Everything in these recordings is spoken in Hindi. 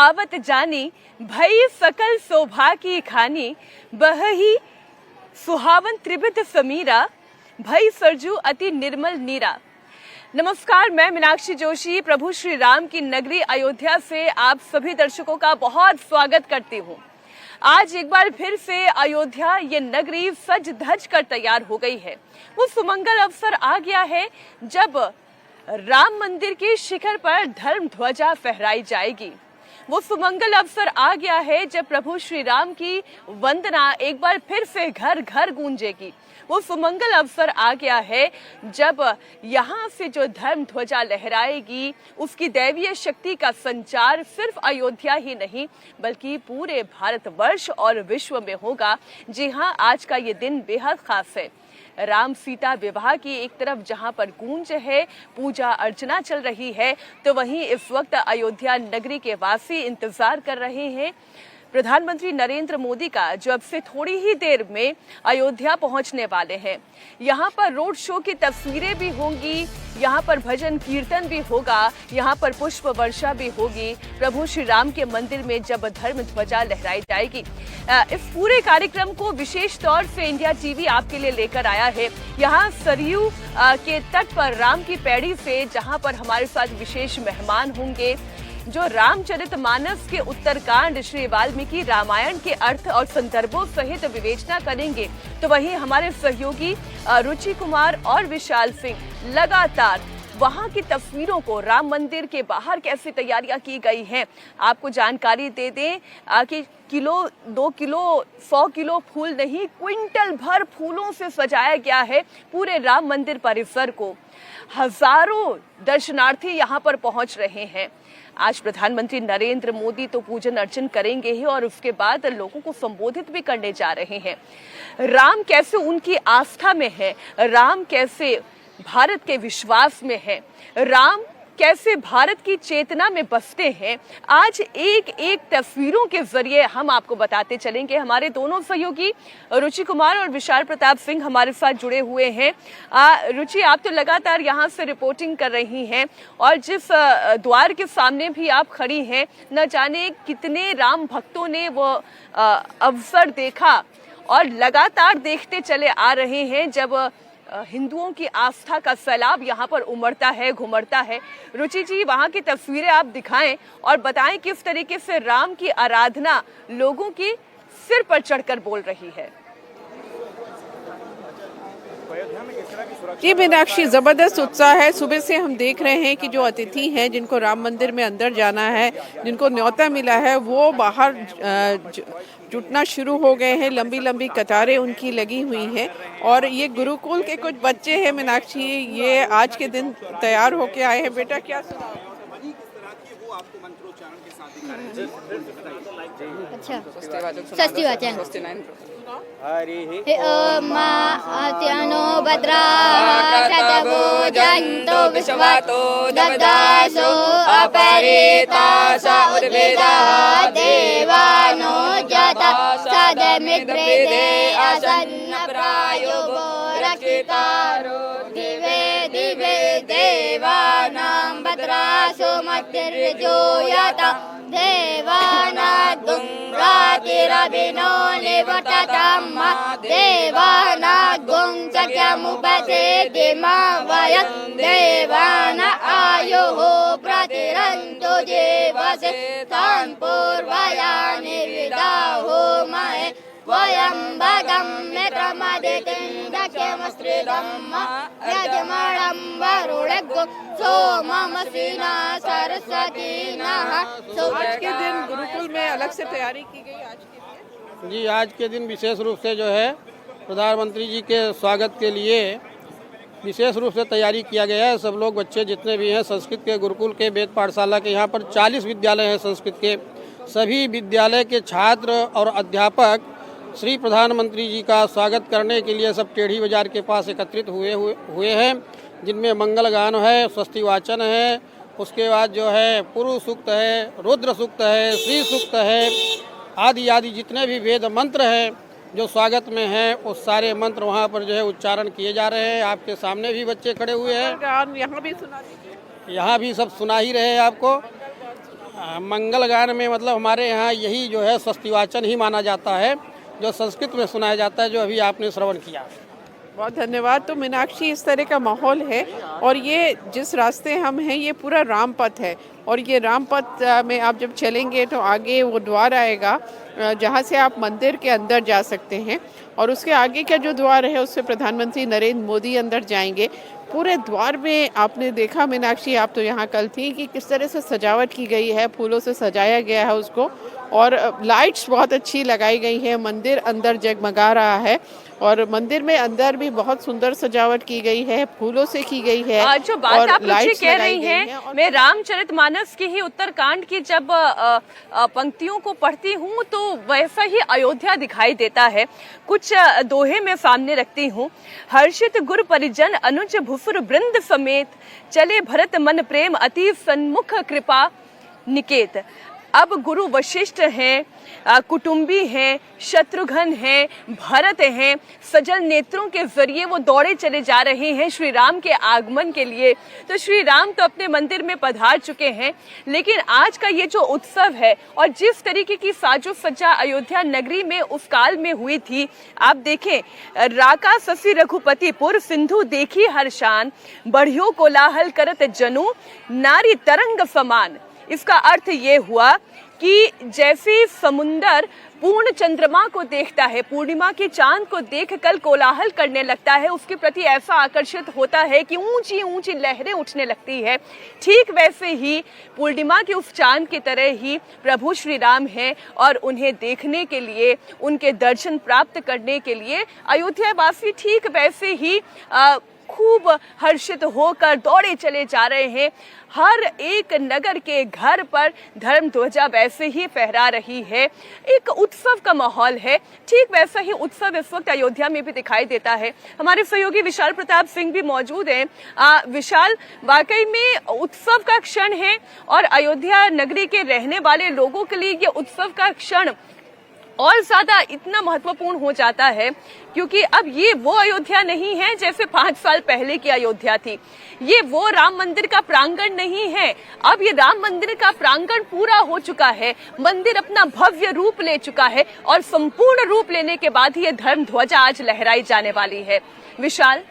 आवत जानी, भई सकल शोभा की खानी, बहही सुहावन त्रिविध समीरा, भई सरजू अति निर्मल नीरा। नमस्कार, मैं मीनाक्षी जोशी प्रभु श्री राम की नगरी अयोध्या से आप सभी दर्शकों का बहुत स्वागत करती हूँ। आज एक बार फिर से अयोध्या ये नगरी सज धज कर तैयार हो गई है। वो सुमंगल अवसर आ गया है जब राम मंदिर के शिखर पर धर्म ध्वजा फहराई जाएगी। वो सुमंगल अवसर आ गया है जब प्रभु श्री राम की वंदना एक बार फिर से घर घर गूंजेगी। वो सुमंगल अवसर आ गया है जब यहाँ से जो धर्म ध्वजा लहराएगी उसकी दैवीय शक्ति का संचार सिर्फ अयोध्या ही नहीं बल्कि पूरे भारतवर्ष और विश्व में होगा। जी हाँ, आज का ये दिन बेहद खास है। राम सीता विवाह की एक तरफ जहां पर गूंज है, पूजा अर्चना चल रही है, तो वहीं इस वक्त अयोध्या नगरी के वासी इंतजार कर रहे हैं प्रधानमंत्री नरेंद्र मोदी का, जो अब से थोड़ी ही देर में अयोध्या पहुंचने वाले हैं। यहाँ पर रोड शो की तस्वीरें भी होंगी, यहाँ पर भजन कीर्तन भी होगा, यहाँ पर पुष्प वर्षा भी होगी। प्रभु श्री राम के मंदिर में जब धर्म ध्वजा लहराई जाएगी। इस पूरे कार्यक्रम को विशेष तौर से इंडिया टीवी आपके लिए लेकर आया है। यहाँ सरयू के तट पर राम की पैड़ी से, जहाँ पर हमारे साथ विशेष मेहमान होंगे जो रामचरितमानस के उत्तरकांड श्री वाल्मीकि रामायण के अर्थ और संदर्भों सहित विवेचना करेंगे, तो वहीं हमारे सहयोगी रुचि कुमार और विशाल सिंह लगातार वहां की तस्वीरों को, राम मंदिर के बाहर कैसी तैयारियां की गई हैं, आपको जानकारी दे दें कि किलो 2 किलो 100 किलो फूल नहीं, क्विंटल भर फूलों से सजाया गया है पूरे राम मंदिर परिसर को। हजारों दर्शनार्थी यहाँ पर पहुंच रहे हैं। आज प्रधानमंत्री नरेंद्र मोदी तो पूजन अर्चन करेंगे ही और उसके बाद लोगों को संबोधित भी करने जा रहे हैं। राम कैसे उनकी आस्था में है, राम कैसे भारत के विश्वास में है, राम कैसे भारत की चेतना में बसते हैं, आज एक एक तस्वीरों के जरिए हम आपको बताते चलेंगे। हमारे दोनों सहयोगी रुचि कुमार और विशाल प्रताप सिंह हमारे साथ जुड़े हुए हैं। रुचि, आप तो लगातार यहाँ से रिपोर्टिंग कर रही हैं और जिस द्वार के सामने भी आप खड़ी हैं, न जाने कितने राम भक्तों ने वो अवसर देखा और लगातार देखते चले आ रहे हैं जब हिंदुओं की आस्था का सैलाब यहाँ पर उमड़ता है, घुमड़ता है। रुचि जी, वहाँ की तस्वीरें आप दिखाएं और बताएं किस तरीके से राम की आराधना लोगों की सिर पर चढ़कर बोल रही है। जी मीनाक्षी, जबरदस्त उत्साह है। सुबह से हम देख रहे हैं कि जो अतिथि हैं जिनको राम मंदिर में अंदर जाना है, जिनको न्योता मिला है, वो बाहर जुटना शुरू हो गए हैं। लंबी लंबी कतारें उनकी लगी हुई हैं और ये गुरुकुल के कुछ बच्चे हैं मीनाक्षी, ये आज के दिन तैयार होके आए हैं। बेटा क्या सुना? अच्छा, स्वस्ति वाचन नो भद्रा शतभो जंतो विश्वातो ददासो अपरितासा उद्भिदा देवानो जाता सदमिद्रिदे आसन्न प्रायो रक्षितारो दिवे दिवे देवानां भद्रासो मतिर्जो याता देवानागुं रातिरभिनो निवटतम्मा देवानागुं सत्यमुपसेति मा वयं देवान आयुः प्रतिरन्तो देवसे तान् पूर्वयानि विदाहो महे वयं भगं मित्रमदितिं दक्षमस्त्रिदम्मा यजमानं वरुणगो सोममसीना सरस्वती नः। आज के दिन गुरुकुल में अलग से तैयारी की गई आज के दिन? जी, आज के दिन विशेष रूप से जो है प्रधानमंत्री जी के स्वागत के लिए विशेष रूप से तैयारी किया गया है। सब लोग, बच्चे जितने भी हैं संस्कृत के गुरुकुल के, वेद पाठशाला के, यहाँ पर 40 विद्यालय हैं संस्कृत के। सभी विद्यालय के छात्र और अध्यापक श्री प्रधानमंत्री जी का स्वागत करने के लिए सब टेढ़ी बाजार के पास एकत्रित हुए हैं, जिनमें मंगल गान है, स्वस्ति वाचन है, उसके बाद जो है पुरु सूक्त है, रुद्र सूक्त है, श्री सूक्त है, आदि आदि जितने भी वेद मंत्र हैं जो स्वागत में हैं, वो सारे मंत्र वहाँ पर जो है उच्चारण किए जा रहे हैं। आपके सामने भी बच्चे खड़े हुए हैं, यहाँ भी सुना दीजिए। यहाँ भी सब सुना ही रहे हैं आपको। मंगल गान में मतलब हमारे यहाँ यही जो है स्वस्तिवाचन ही माना जाता है, जो संस्कृत में सुनाया जाता है, जो अभी आपने श्रवण किया। बहुत धन्यवाद। तो मीनाक्षी, इस तरह का माहौल है और ये जिस रास्ते हम हैं ये पूरा राम पथ है और ये राम पथ में आप जब चलेंगे तो आगे वो द्वार आएगा जहाँ से आप मंदिर के अंदर जा सकते हैं और उसके आगे का जो द्वार है उससे प्रधानमंत्री नरेंद्र मोदी अंदर जाएंगे। पूरे द्वार में आपने देखा मीनाक्षी, आप तो यहाँ कल थी, कि किस तरह से सजावट की गई है, फूलों से सजाया गया है उसको और लाइट्स बहुत अच्छी लगाई गई है। मंदिर अंदर जगमगा रहा है और मंदिर में अंदर भी बहुत सुंदर सजावट की गई है, फूलों से की गई है। जो बात आप मुझे कह रही हैं, मैं रामचरितमानस की ही उत्तरकांड की जब पंक्तियों को पढ़ती हूँ तो वैसा ही अयोध्या दिखाई देता है। कुछ दोहे में सामने रखती हूँ। हर्षित गुरु परिजन अनुज भुसुर वृंद समेत, चले भरत मन प्रेम अति सन्मुख कृपा निकेत। अब गुरु वशिष्ठ हैं, कुटुंबी हैं, शत्रुघ्न हैं, भरत हैं, सजल नेत्रों के जरिए वो दौड़े चले जा रहे हैं श्री राम के आगमन के लिए। तो श्री राम तो अपने मंदिर में पधार चुके हैं, लेकिन आज का ये जो उत्सव है और जिस तरीके की साजो सज्जा अयोध्या नगरी में उस काल में हुई थी, आप देखें, राका ससी रघुपतिपुर सिंधु देखी हर्षान, बढ़ियो कोलाहल करत जनू नारी तरंग समान। इसका अर्थ ये हुआ कि जैसे समुंदर पूर्ण चंद्रमा को देखता है, पूर्णिमा के चांद को देखकर कोलाहल करने लगता है, उसके प्रति ऐसा आकर्षित होता है कि ऊंची ऊंची लहरें उठने लगती है, ठीक वैसे ही पूर्णिमा के उस चांद की तरह ही प्रभु श्री राम हैं और उन्हें देखने के लिए, उनके दर्शन प्राप्त करने के लिए अयोध्या वासी ठीक वैसे ही खूब हर्षित होकर दौड़े चले जा रहे हैं। हर एक नगर के घर पर धर्म ध्वजा वैसे ही फहरा रही है, एक उत्सव का माहौल है। ठीक वैसा ही उत्सव इस वक्त अयोध्या में भी दिखाई देता है। हमारे सहयोगी विशाल प्रताप सिंह भी मौजूद हैं। विशाल, वाकई में उत्सव का क्षण है और अयोध्या नगरी के रहने वाले लोगों के लिए ये उत्सव का क्षण और ज्यादा इतना महत्वपूर्ण हो जाता है क्योंकि अब ये वो अयोध्या नहीं है जैसे 5 साल पहले की अयोध्या थी। ये वो राम मंदिर का प्रांगण नहीं है। अब ये राम मंदिर का प्रांगण पूरा हो चुका है, मंदिर अपना भव्य रूप ले चुका है और संपूर्ण रूप लेने के बाद ही ये धर्म ध्वजा आज लहराई जाने वाली है। विशाल,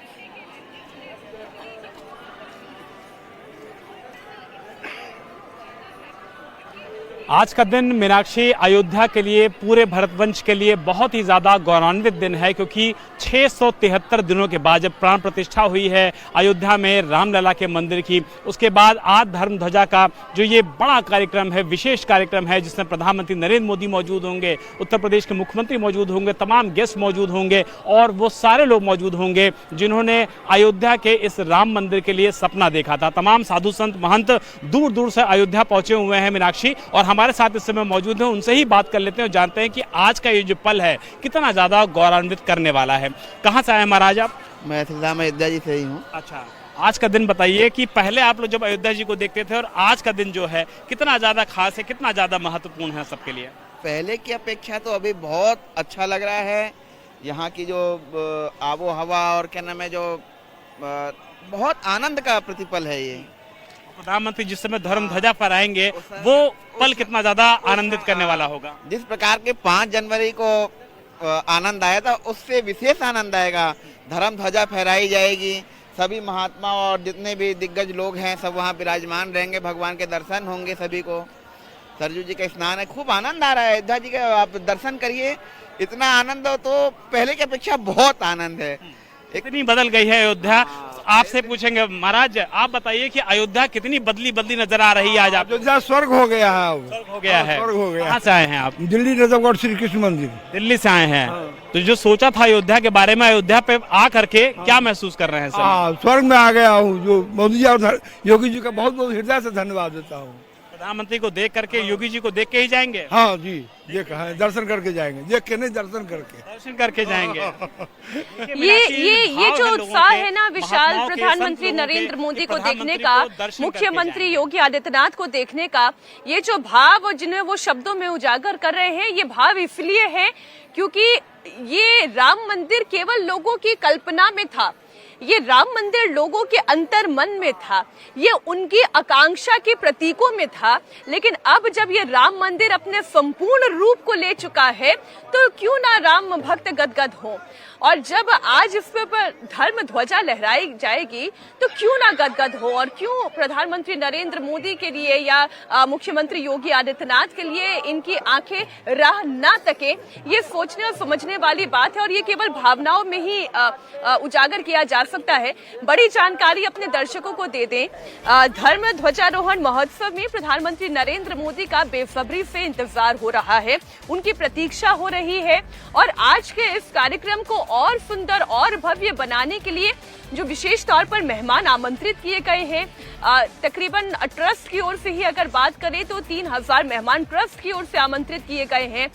आज का दिन मीनाक्षी अयोध्या के लिए, पूरे भरतवंश के लिए बहुत ही ज़्यादा गौरवान्वित दिन है क्योंकि 673 दिनों के बाद जब प्राण प्रतिष्ठा हुई है अयोध्या में रामलला के मंदिर की, उसके बाद आज धर्म ध्वजा का जो ये बड़ा कार्यक्रम है, विशेष कार्यक्रम है जिसमें प्रधानमंत्री नरेंद्र मोदी मौजूद होंगे, उत्तर प्रदेश के मुख्यमंत्री मौजूद होंगे, तमाम गेस्ट मौजूद होंगे और वो सारे लोग मौजूद होंगे जिन्होंने अयोध्या के इस राम मंदिर के लिए सपना देखा था। तमाम साधु संत महंत दूर दूर से अयोध्या पहुंचे हुए हैं मीनाक्षी, और हमारे साथ इस समय मौजूद हैं, उनसे ही बात कर लेते हैं और जानते हैं कि आज का ये जो पल है कितना ज्यादा गौरवान्वित करने वाला है। कहाँ से आए महाराज आप? मैं सिलदाम अयोध्या जी से ही हूँ। अच्छा, आज का दिन बताइए कि पहले आप लोग जब अयोध्या जी को देखते थे और आज का दिन जो है कितना ज्यादा खास है, कितना ज्यादा महत्वपूर्ण है सबके लिए? पहले की अपेक्षा तो अभी बहुत अच्छा लग रहा है। यहाँ की जो आबो हवा और क्या नाम है, जो बहुत आनंद का प्रतिपल है ये। प्रधानमंत्री जिस समय धर्म ध्वजा फहराएंगे वो पल कितना ज्यादा आनंदित करने वाला होगा। जिस प्रकार के 5 जनवरी को आनंद आया था उससे विशेष आनंद आएगा। धर्म ध्वजा फहराई जाएगी, सभी महात्मा और जितने भी दिग्गज लोग हैं सब वहाँ विराजमान रहेंगे, भगवान के दर्शन होंगे सभी को। सरजू जी का स्नान है, खूब आनंद आ रहा है। अयोध्या जी का आप दर्शन करिए, इतना आनंद हो तो पहले की अपेक्षा बहुत आनंद है। इतनी बदल गई है अयोध्या। आपसे पूछेंगे महाराज, आप बताइए कि अयोध्या कितनी बदली बदली नजर आ रही है आज आप? अयोध्या स्वर्ग हो गया है। स्वर्ग हो गया है। स्वर्ग हो गया। कहाँ से आए हैं आप? दिल्ली नजफगढ़ श्री कृष्ण मंदिर। दिल्ली से आए हैं। तो जो सोचा था अयोध्या के बारे में, अयोध्या पे आ करके क्या महसूस कर रहे हैं सर? स्वर्ग में आ गया हूँ। जो मोदी जी और योगी जी का बहुत बहुत हृदय से धन्यवाद देता हूँ। प्रधानमंत्री को देख करके, योगी जी को देख के ही जाएंगे? हाँ जी, ये कहा है, दर्शन करके जाएंगे। देख के नहीं, दर्शन करके जाएंगे। ये जो उत्साह है ना विशाल, प्रधानमंत्री नरेंद्र मोदी को देखने का, मुख्यमंत्री योगी आदित्यनाथ को देखने का, ये जो भाव जिन्हें वो शब्दों में उजागर कर रहे हैं, ये भाव इसलिए है क्योंकि ये राम मंदिर केवल लोगों की कल्पना में था। ये राम मंदिर लोगों के अंतर मन में था, ये उनकी आकांक्षा के प्रतीकों में था, लेकिन अब जब ये राम मंदिर अपने संपूर्ण रूप को ले चुका है तो क्यों ना राम भक्त गदगद हो। और जब आज इस पर धर्म ध्वजा लहराई जाएगी तो क्यों ना गदगद हो, और क्यों प्रधानमंत्री नरेंद्र मोदी के लिए या मुख्यमंत्री योगी आदित्यनाथ के लिए इनकी आंखें राह ना तके, ये सोचने और समझने वाली बात है। और ये केवल भावनाओं में ही उजागर किया जा सकता है। बड़ी जानकारी अपने दर्शकों को दे दें। धर्म ध्वजारोहण महोत्सव में प्रधानमंत्री नरेंद्र मोदी का बेसब्री से इंतजार हो रहा है, उनकी प्रतीक्षा हो रही है। और आज के इस कार्यक्रम को और सुंदर और भव्य बनाने के लिए जो विशेष तौर पर मेहमान आमंत्रित किए गए हैं, तकरीबन ट्रस्ट की ओर से ही अगर बात करें तो 3000 मेहमान ट्रस्ट की ओर से आमंत्रित किए गए हैं।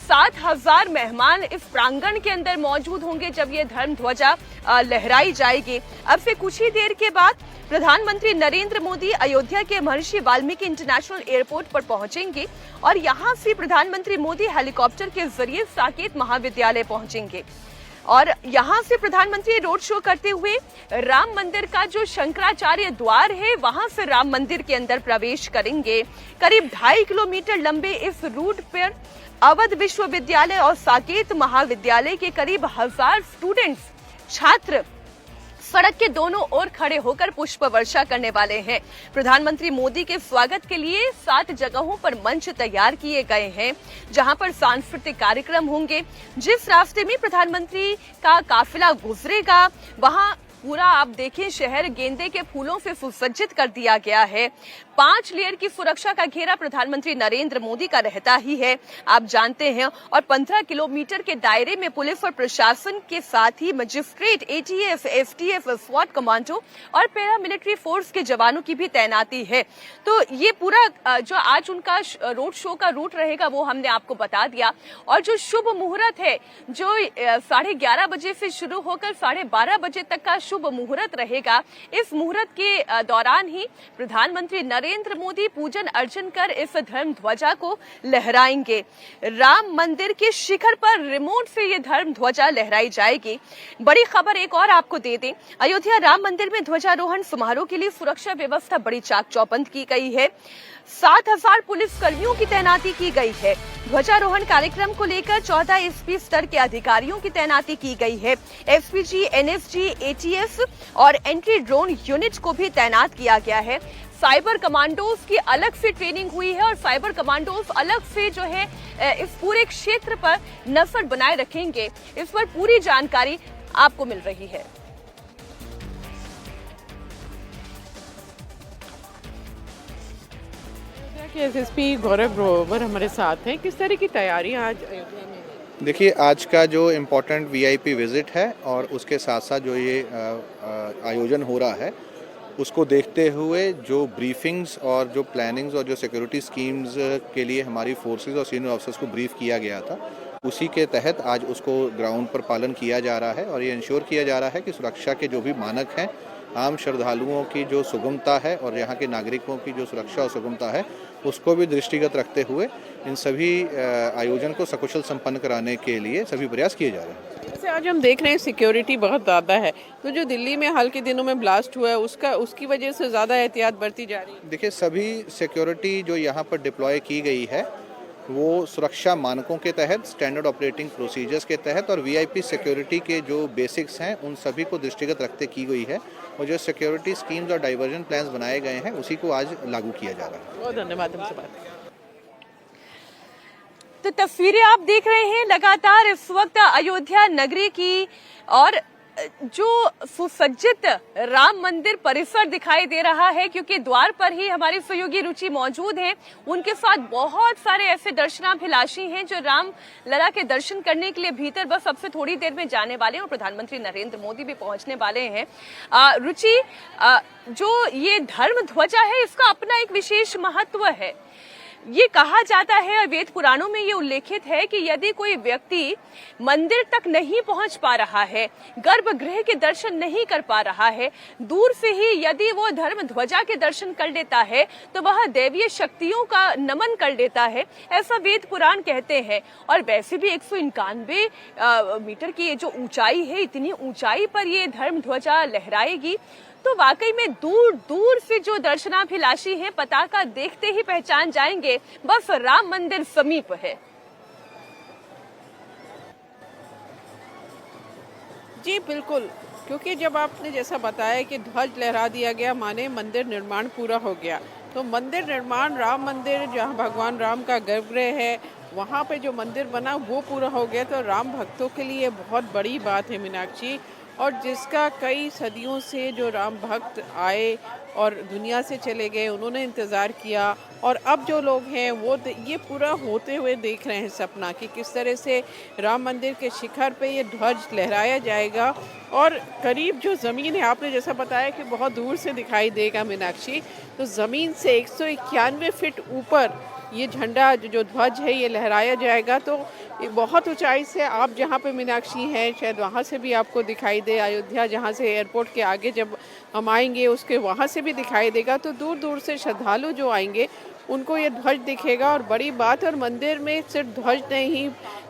7000 मेहमान इस प्रांगण के अंदर मौजूद होंगे जब ये धर्म ध्वजा लहराई जाएगी। अब से कुछ ही देर के बाद प्रधानमंत्री नरेंद्र मोदी अयोध्या के महर्षि वाल्मीकि इंटरनेशनल एयरपोर्ट पर पहुंचेंगे और यहां से प्रधानमंत्री मोदी हेलीकॉप्टर के जरिए साकेत महाविद्यालय पहुंचेंगे और यहां से प्रधानमंत्री रोड शो करते हुए राम मंदिर का जो शंकराचार्य द्वार है वहां से राम मंदिर के अंदर प्रवेश करेंगे। करीब 2.5 किलोमीटर लंबे इस रूट पर अवध विश्वविद्यालय और साकेत महाविद्यालय के करीब 1000 स्टूडेंट्स, छात्र सड़क के दोनों ओर खड़े होकर पुष्प वर्षा करने वाले हैं। प्रधानमंत्री मोदी के स्वागत के लिए 7 जगहों पर मंच तैयार किए गए हैं जहां पर सांस्कृतिक कार्यक्रम होंगे। जिस रास्ते में प्रधानमंत्री का काफिला गुजरेगा वहां पूरा आप देखें शहर गेंदे के फूलों से सुसज्जित कर दिया गया है। 5 लेयर की सुरक्षा का घेरा प्रधानमंत्री नरेंद्र मोदी का रहता ही है, आप जानते हैं। और 15 किलोमीटर के दायरे में पुलिस और प्रशासन के साथ ही मजिस्ट्रेट, एटीएफ, एसटीएफ, स्वाट कमांडो और पैरामिलिट्री फोर्स के जवानों की भी तैनाती है। तो ये पूरा जो आज उनका रोड शो का रूट रहेगा वो हमने आपको बता दिया। और जो शुभ मुहूर्त है जो 11:30 बजे से शुरू होकर 12:30 बजे तक का शुभ मुहूर्त रहेगा, इस मुहूर्त के दौरान ही प्रधानमंत्री नरेंद्र मोदी पूजन अर्चन कर इस धर्म ध्वजा को लहराएंगे। राम मंदिर के शिखर पर रिमोट से ये धर्म ध्वजा लहराई जाएगी। बड़ी खबर एक और आपको दे दें, अयोध्या राम मंदिर में ध्वजारोहण समारोह के लिए सुरक्षा व्यवस्था बड़ी चाक चौबंद की गई है। 7000 पुलिस कर्मियों की तैनाती की गई है। ध्वजारोहण कार्यक्रम को लेकर 14 एसपी स्तर के अधिकारियों की तैनाती की गई है। एसपीजी, एनएसजी, एटीएस और एंट्री ड्रोन यूनिट को भी तैनात किया गया है। साइबर कमांडोज की अलग से ट्रेनिंग हुई है और साइबर कमांडोज अलग से जो है इस पूरे क्षेत्र पर नजर बनाए रखेंगे। इस पर पूरी जानकारी आपको मिल रही है। एसएसपी गौरव ग्रोवर हमारे साथ हैं। किस तरह की तैयारियां आज अयोध्या में? देखिए, आज का जो इम्पोर्टेंट वीआईपी विजिट है और उसके साथ साथ जो ये आयोजन हो रहा है उसको देखते हुए जो ब्रीफिंग्स और जो प्लानिंग्स और जो सिक्योरिटी स्कीम्स के लिए हमारी फोर्सेस और सीनियर ऑफिसर्स को ब्रीफ किया गया था, उसी के तहत आज उसको ग्राउंड पर पालन किया जा रहा है। और ये इंश्योर किया जा रहा है कि सुरक्षा के जो भी मानक हैं, आम श्रद्धालुओं की जो सुगमता है और यहाँ के नागरिकों की जो सुरक्षा और सुगमता है उसको भी दृष्टिगत रखते हुए इन सभी आयोजन को सकुशल संपन्न कराने के लिए सभी प्रयास किए जा रहे हैं। जैसे आज हम देख रहे हैं सिक्योरिटी बहुत ज़्यादा है, तो जो दिल्ली में हाल के दिनों में ब्लास्ट हुआ है उसकी वजह से ज़्यादा एहतियात बरती जा रही है। देखिए, सभी सिक्योरिटी जो यहाँ पर डिप्लॉय की गई है वो सुरक्षा मानकों के तहत, स्टैंडर्ड ऑपरेटिंग प्रोसीजर्स के तहत और वीआईपी सिक्योरिटी के जो बेसिक्स हैं उन सभी को दृष्टिगत रखते की गई है। और जो सिक्योरिटी स्कीम्स और डाइवर्जन प्लान्स बनाए गए हैं उसी को आज लागू किया जा रहा है। बहुत धन्यवाद हमसे बात। तो तस्वीरें आप देख रहे हैं लगातार इस वक्त अयोध्या नगरी की, और जो सुसज्जित राम मंदिर परिसर दिखाई दे रहा है, क्योंकि द्वार पर ही हमारी सहयोगी रुचि मौजूद है। उनके साथ बहुत सारे ऐसे दर्शनाभिलाषी हैं जो राम लला के दर्शन करने के लिए भीतर बस अब से थोड़ी देर में जाने वाले हैं और प्रधानमंत्री नरेंद्र मोदी भी पहुंचने वाले हैं। रुचि, जो ये धर्म ध्वजा है इसका अपना एक विशेष महत्व है। ये कहा जाता है, वेद पुराणों में ये उल्लेखित है कि यदि कोई व्यक्ति मंदिर तक नहीं पहुंच पा रहा है, गर्भगृह के दर्शन नहीं कर पा रहा है, दूर से ही यदि वो धर्म ध्वजा के दर्शन कर लेता है तो वह दैवीय शक्तियों का नमन कर लेता है, ऐसा वेद पुराण कहते हैं। और वैसे भी 191 मीटर की ये जो ऊंचाई है, इतनी ऊंचाई पर ये धर्म ध्वजा लहराएगी, तो वाकई में दूर दूर से जो दर्शनाभिलाषी हैं पताका देखते ही पहचान जाएंगे बस राम मंदिर समीप है। जी बिल्कुल, क्योंकि जब आपने जैसा बताया कि ध्वज लहरा दिया गया माने मंदिर निर्माण पूरा हो गया, तो मंदिर निर्माण, राम मंदिर जहाँ भगवान राम का गर्भगृह है वहाँ पे जो मंदिर बना वो पूरा हो गया, तो राम भक्तों के लिए बहुत बड़ी बात है मीनाक्षी। और जिसका कई सदियों से जो राम भक्त आए और दुनिया से चले गए, उन्होंने इंतज़ार किया, और अब जो लोग हैं वो ये पूरा होते हुए देख रहे हैं सपना कि किस तरह से राम मंदिर के शिखर पे ये ध्वज लहराया जाएगा। और करीब जो ज़मीन है, आपने जैसा बताया कि बहुत दूर से दिखाई देगा मीनाक्षी, तो ज़मीन से 191 फीट ऊपर ये झंडा जो ध्वज है ये लहराया जाएगा। तो बहुत ऊंचाई से आप जहाँ पे मीनाक्षी हैं शायद वहाँ से भी आपको दिखाई दे, अयोध्या जहाँ से एयरपोर्ट के आगे जब हम आएंगे उसके वहाँ से भी दिखाई देगा, तो दूर दूर से श्रद्धालु जो आएंगे उनको ये ध्वज दिखेगा। और बड़ी बात, और मंदिर में सिर्फ ध्वज नहीं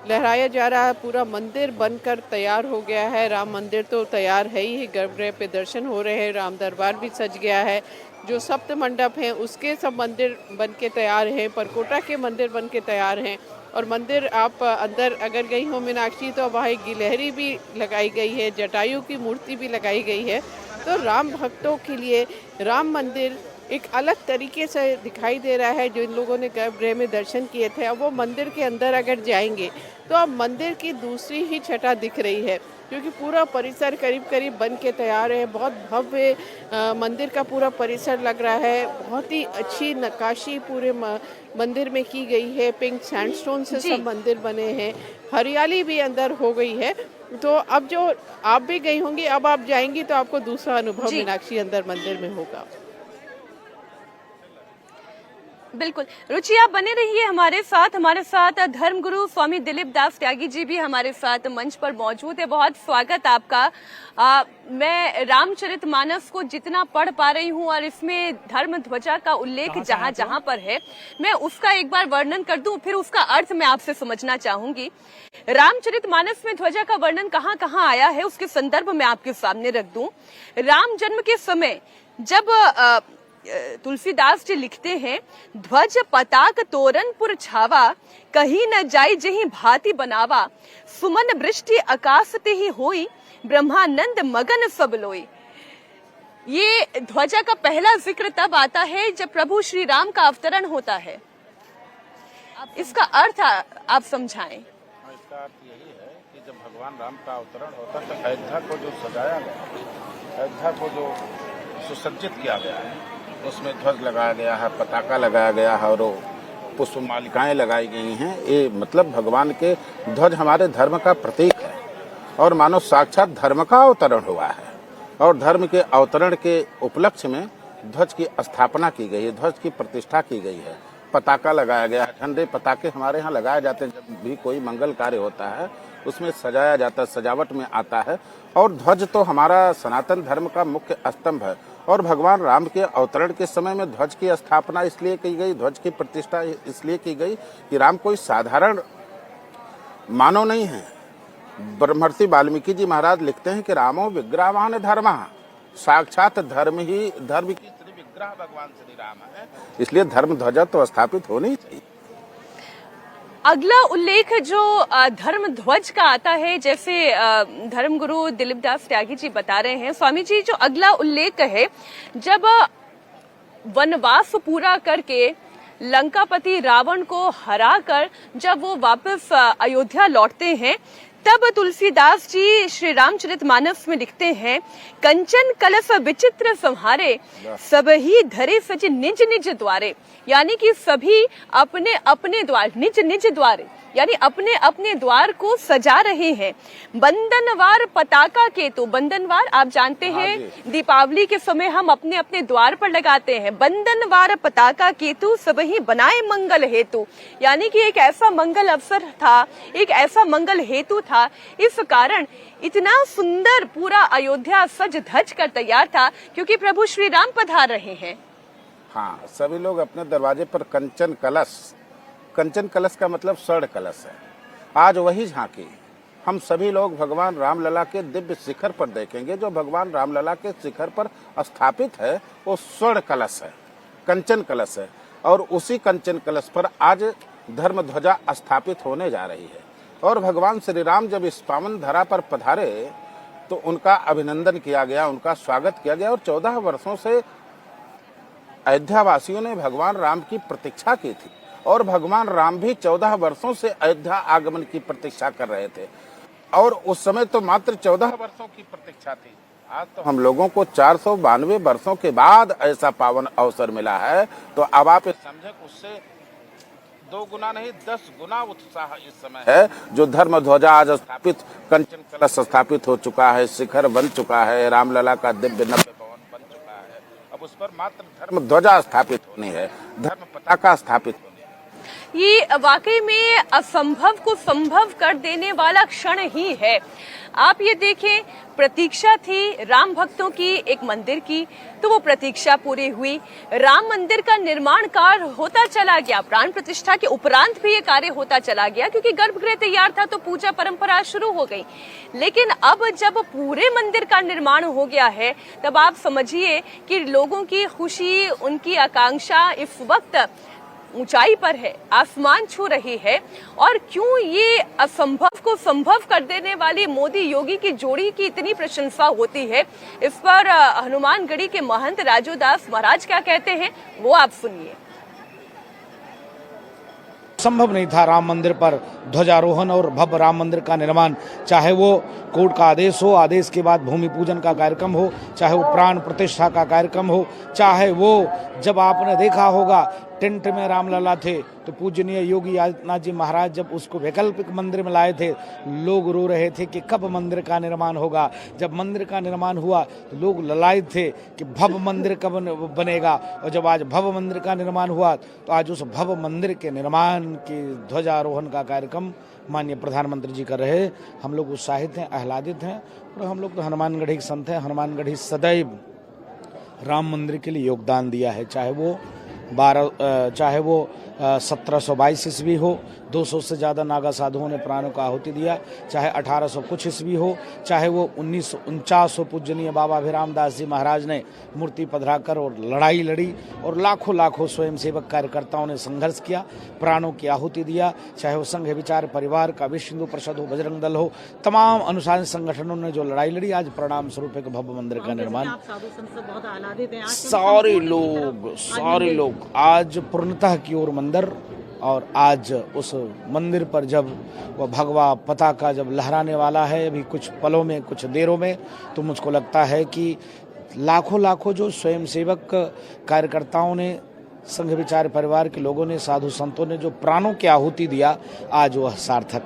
लहराया जा रहा है, पूरा मंदिर बनकर तैयार हो गया है। राम मंदिर तो तैयार है ही, गर्भगृह पे दर्शन हो रहे हैं, राम दरबार भी सज गया है, जो सप्त मंडप हैं उसके सब मंदिर बन के तैयार हैं, परकोटा के मंदिर बन के तैयार हैं। और मंदिर आप अंदर अगर गई हो मीनाक्षी तो वहाँ एक गिलहरी भी लगाई गई है, जटायु की मूर्ति भी लगाई गई है। तो राम भक्तों के लिए राम मंदिर एक अलग तरीके से दिखाई दे रहा है। जो इन लोगों ने गर्भगृह में दर्शन किए थे, अब वो मंदिर के अंदर अगर जाएंगे तो अब मंदिर की दूसरी ही छटा दिख रही है, क्योंकि पूरा परिसर करीब करीब बन के तैयार है। बहुत भव्य मंदिर का पूरा परिसर लग रहा है, बहुत ही अच्छी नक्काशी पूरे मंदिर में की गई है, पिंक सैंडस्टोन से सब मंदिर बने हैं, हरियाली भी अंदर हो गई है। तो अब जो आप भी गई होंगी, अब आप जाएंगी तो आपको दूसरा अनुभव मीनाक्षी अंदर मंदिर में होगा। बिल्कुल रुचि, आप बने रहिए हमारे साथ धर्मगुरु स्वामी दिलीप दास त्यागी जी भी हमारे साथ मंच पर मौजूद है। बहुत स्वागत आपका। मैं रामचरितमानस को जितना पढ़ पा रही हूँ और इसमें धर्म ध्वजा का उल्लेख जहाँ जहाँ पर है, मैं उसका एक बार वर्णन कर दूं, फिर उसका अर्थ मैं आपसे समझना चाहूंगी। रामचरितमानस में ध्वजा का वर्णन कहाँ कहाँ आया है उसके संदर्भ में आपके सामने रख दूं। राम जन्म के समय जब तुलसीदास जी लिखते हैं, ध्वज पताक तोरणपुर छावा, कहीं न जाई जहीं भांति बनावा, सुमन वृष्टि आकाश ते ही होई, ब्रह्मानंद मगन सब लोई। ये ध्वजा का पहला जिक्र तब आता है जब प्रभु श्री राम का अवतरण होता है। इसका अर्थ आप समझाएं। इसका अर्थ यही है कि जब भगवान राम का अवतरण होता तो अयोध्या को जो सजाया गया, अयोध्या को जो सुसज्जित किया गया है, उसमें ध्वज लगाया गया है, पताका लगाया गया है और पुष्प मालिकाएं लगाई गई हैं। ये मतलब भगवान के ध्वज हमारे धर्म का प्रतीक है और मानो साक्षात धर्म का अवतरण हुआ है। और धर्म के अवतरण के उपलक्ष्य में ध्वज की स्थापना की गई है, ध्वज की प्रतिष्ठा की गई है, पताका लगाया गया है। झंडे पताके हमारे यहाँ लगाए जाते हैं, जब भी कोई मंगल कार्य होता है उसमें सजाया जाता है, सजावट में आता है। और ध्वज तो हमारा सनातन धर्म का मुख्य स्तंभ है। और भगवान राम के अवतरण के समय में ध्वज की स्थापना इसलिए की गई, ध्वज की प्रतिष्ठा इसलिए की गई कि राम कोई साधारण मानव नहीं है। ब्रह्मर्षि वाल्मीकि जी महाराज लिखते हैं कि रामो विग्रहवान धर्म, साक्षात धर्म की विग्रह भगवान श्री राम है, इसलिए धर्म ध्वजा तो स्थापित होनी चाहिए। अगला उल्लेख जो धर्म ध्वज का आता है, जैसे धर्मगुरु दिलीप दास त्यागी जी बता रहे हैं, स्वामी जी, जो अगला उल्लेख है, जब वनवास पूरा करके लंकापति रावण को हराकर जब वो वापस अयोध्या लौटते हैं, तब तुलसीदास जी श्री रामचरितमानस में लिखते हैं, कंचन कलश विचित्र संहारे, सब ही धरे सज निज निज द्वारे। यानी कि सभी अपने अपने द्वार, निज निज द्वारे, यानी अपने अपने द्वार को सजा रहे हैं। बंधनवार पताका केतु, बंधनवार आप जानते हैं दीपावली के समय हम अपने अपने द्वार पर लगाते हैं। बंधनवार पताका केतु सबही बनाए मंगल हेतु, यानी कि एक ऐसा मंगल अवसर था, एक ऐसा मंगल हेतु था, इस कारण इतना सुंदर पूरा अयोध्या सज धज कर तैयार था क्योंकि प्रभु श्री राम पधार रहे हैं। हाँ, सभी लोग अपने दरवाजे पर कंचन कलश का मतलब स्वर्ण कलश है। आज वही झांकी हम सभी लोग भगवान रामलला के दिव्य शिखर पर देखेंगे। जो भगवान रामलला के शिखर पर स्थापित है वो स्वर्ण कलश है, कंचन कलश है, और उसी कंचन कलश पर आज धर्म ध्वजा स्थापित होने जा रही है। और भगवान श्री राम जब इस पावन धरा पर पधारे तो उनका अभिनंदन किया गया, उनका स्वागत किया गया। और 14 वर्षों से अयोध्या वासियों ने भगवान राम की प्रतीक्षा की थी और भगवान राम भी 14 वर्षों से अयोध्या आगमन की प्रतीक्षा कर रहे थे। और उस समय तो मात्र 14 वर्षों की प्रतीक्षा थी। आज तो हम लोगों को 492 वर्षों के बाद ऐसा पावन अवसर मिला है। तो अब आप समझे उससे 2 गुना नहीं 10 गुना उत्साह इस समय है। जो धर्म ध्वजा आज स्थापित, कंचन कलश स्थापित हो चुका है, शिखर बन चुका है, रामलला का दिव्य नव्य भवन बन चुका है। अब उस पर मात्र धर्म ध्वजा स्थापित होनी है, धर्म पताका स्थापित होनी है। ये वाकई में असंभव को संभव कर देने वाला क्षण ही है। आप ये देखें, प्रतीक्षा थी राम भक्तों की एक मंदिर की, तो वो प्रतीक्षा पूरी हुई। राम मंदिर का निर्माण कार्य होता चला गया, प्राण प्रतिष्ठा के उपरांत भी ये कार्य होता चला गया क्योंकि गर्भगृह तैयार था तो पूजा परंपरा शुरू हो गई। लेकिन अब जब पूरे मंदिर का निर्माण हो गया है तब आप समझिए कि लोगों की खुशी, उनकी आकांक्षा इस वक्त ऊंचाई पर है, आसमान छू रही है। और क्यों ये असंभव को संभव कर देने वाली मोदी योगी की जोड़ी की इतनी प्रशंसा होती है, इस पर हनुमानगढ़ी के महंत राजू दास महाराज क्या कहते हैं वो आप सुनिए। संभव नहीं था राम मंदिर पर ध्वजारोहण और भव्य राम मंदिर का निर्माण, चाहे वो कोर्ट का आदेश हो, आदेश के बाद भूमि पूजन का कार्यक्रम हो, चाहे वो प्राण प्रतिष्ठा का कार्यक्रम हो, चाहे वो जब आपने देखा होगा टेंट में रामलला थे तो पूजनीय योगी आदित्यनाथ जी महाराज जब उसको वैकल्पिक मंदिर में लाए थे, लोग रो रहे थे कि कब मंदिर का निर्माण होगा। जब मंदिर का निर्माण हुआ तो लोग ललायित थे कि भव्य मंदिर कब बनेगा। और जब आज भव्य मंदिर का निर्माण हुआ तो आज उस भव्य मंदिर के निर्माण के ध्वजारोहण का कार्यक्रम माननीय प्रधानमंत्री जी कर रहे। हम लोग उत्साहित हैं, आह्लादित हैं। और हम लोग तो हनुमानगढ़ी के संत हैं। हनुमानगढ़ी सदैव राम मंदिर के लिए योगदान दिया है, चाहे वो 1722 ईस्वी हो, 200 से ज़्यादा नागा साधुओं ने प्राणों का आहुति दिया, चाहे 1800 कुछ ईस्वी हो, चाहे वो 1949 हो, पूजनीय बाबा अभिराम दास जी महाराज ने मूर्ति पधराकर और लड़ाई लड़ी और लाखों लाखों स्वयंसेवक कार्यकर्ताओं ने संघर्ष किया, प्राणों की आहुति दिया, चाहे वो संघ विचार परिवार का विश्व हिंदू परिषद हो, बजरंग दल हो, तमाम अनुशासन संगठनों ने जो लड़ाई लड़ी, आज परिणाम स्वरूप एक भव्य मंदिर का निर्माण। सारे लोग आज पूर्णतः की ओर मंदिर, और आज उस मंदिर पर जब वह भगवा पताका जब लहराने वाला है अभी कुछ पलों में, कुछ देरों में, तो मुझको लगता है कि लाखों लाखों जो स्वयंसेवक कार्यकर्ताओं ने, संघ विचार परिवार के लोगों ने, साधु संतों ने जो प्राणों की आहुति दिया, आज वह सार्थक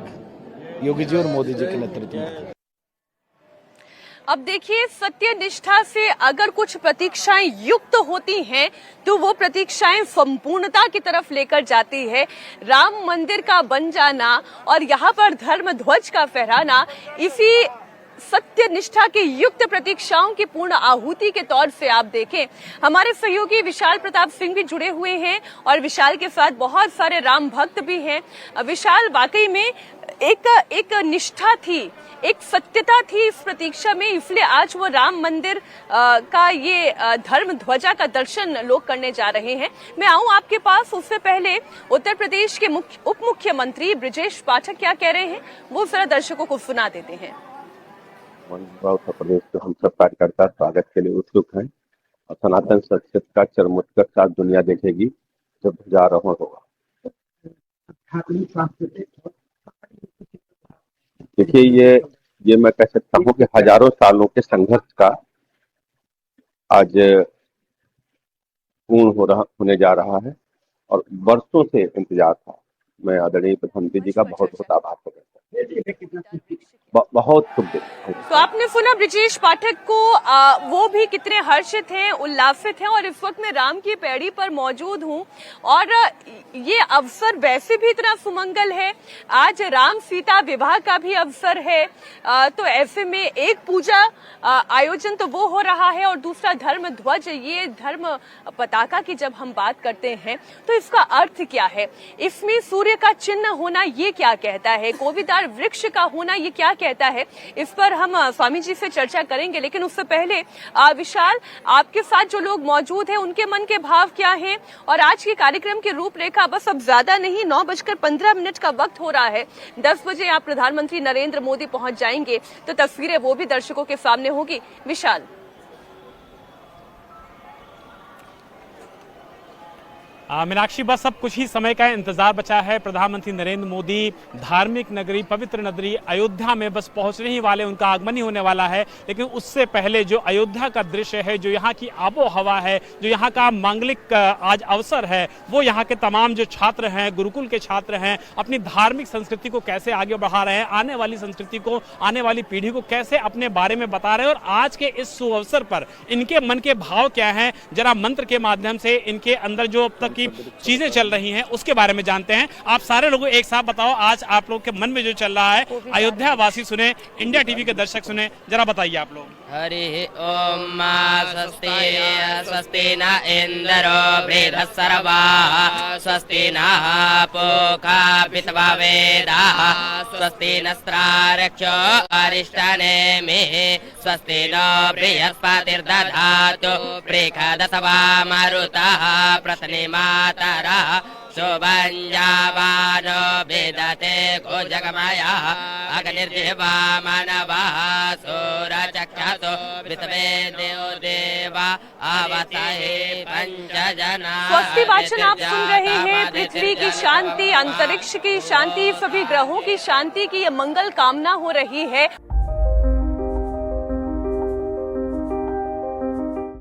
योगी जी और मोदी जी के नेतृत्व में। अब देखिए, सत्य निष्ठा से अगर कुछ प्रतीक्षाएं युक्त होती हैं तो वो प्रतीक्षाएं संपूर्णता की तरफ लेकर जाती है। राम मंदिर का बन जाना और यहाँ पर धर्म ध्वज का फहराना इसी सत्य निष्ठा के युक्त प्रतीक्षाओं की पूर्ण आहुति के तौर से आप देखें। हमारे सहयोगी विशाल प्रताप सिंह भी जुड़े हुए हैं और विशाल के साथ बहुत सारे राम भक्त भी हैं। विशाल, वाकई में एक निष्ठा थी, एक सत्यता थी इस प्रतीक्षा में, इसलिए आज वो राम मंदिर का ये धर्म ध्वजा का दर्शन लोग करने जा रहे हैं। मैं आऊं आपके पास, उससे पहले उत्तर प्रदेश के उप मुख्यमंत्री ब्रजेश पाठक क्या कह रहे हैं वो जरा दर्शकों को सुना देते हैं। उत्तर प्रदेश के हम सब कार्यकर्ता स्वागत के लिए उत्सुक हैं और सनातन सत्य का चरमोत्कर्ष साथ दुनिया देखेगी जब ध्वजारोहण होगा। देखिए, ये मैं कह सकता हूँ कि हजारों सालों के संघर्ष का आज पूर्ण होने जा रहा है और वर्षों से इंतजार था। मैं आदरणीय प्रधानमंत्री जी का बहुत बहुत आभार प्रकट करता हूँ। बहुत शुभ दिन। तो आपने सुना ब्रिजेश पाठक को, वो भी कितने हर्षित हैं, उल्लासित हैं। और इस वक्त मैं राम की पैड़ी पर मौजूद हूं और ये अवसर वैसे भी इतना सुमंगल है। आज राम सीता विवाह का भी अवसर है, तो ऐसे में एक पूजा आयोजन तो वो हो रहा है और दूसरा धर्म ध्वज, ये धर्म पताका की जब हम बात करते हैं तो इसका अर्थ क्या है, इसमें सूर्य का चिन्ह होना ये क्या कहता है, कोविदार वृक्ष का होना ये क्या कहता है, इस पर हम स्वामी जी से चर्चा करेंगे। लेकिन उससे पहले विशाल, आपके साथ जो लोग मौजूद हैं उनके मन के भाव क्या हैं और आज के कार्यक्रम की रूपरेखा। बस अब ज्यादा नहीं, 9:15 का वक्त हो रहा है। 10 बजे आप प्रधानमंत्री नरेंद्र मोदी पहुंच जाएंगे तो तस्वीरें वो भी दर्शकों के सामने होगी। विशाल। मीनाक्षी, बस अब कुछ ही समय का इंतजार बचा है। प्रधानमंत्री नरेंद्र मोदी धार्मिक नगरी, पवित्र नगरी अयोध्या में बस पहुंचने ही वाले, उनका आगमन ही होने वाला है। लेकिन उससे पहले जो अयोध्या का दृश्य है, जो यहाँ की आबो हवा है, जो यहाँ का मांगलिक आज अवसर है, वो यहाँ के तमाम जो छात्र हैं, गुरुकुल के छात्र हैं, अपनी धार्मिक संस्कृति को कैसे आगे बढ़ा रहे हैं, आने वाली संस्कृति को, आने वाली पीढ़ी को कैसे अपने बारे में बता रहे हैं और आज के इस सुअवसर पर इनके मन के भाव क्या हैं, जरा मंत्र के माध्यम से इनके अंदर जो अब तक की चीजें चल रही हैं उसके बारे में जानते हैं। आप सारे लोगों एक साथ बताओ, आज आप लोग के मन में जो चल रहा है, अयोध्या वासी सुने, इंडिया टीवी के दर्शक सुने, जरा बताइए आप लोग। हरि ओम स्वस्ति न इंद्रो बृहस्पतिर्वा स्वस्ति न पूषा विश्ववेदाः स्वस्ति नस्तारक्षो अरिष्टनेमिः स्वस्ति नो बृहस्पतिर्दधातु बृहदसवा मरुतः प्रतनिमातरः शुभञ्जावानो वेदते को जगमयः अग्निर्जिह्वा मानवः सूरचक्षुः पृथ्वी देवा आवतये पंचजना। स्वस्ति वाचन आप सुन रहे हैं। पृथ्वी की शांति, अंतरिक्ष की शांति, सभी ग्रहों की शांति की ये मंगल कामना हो रही है।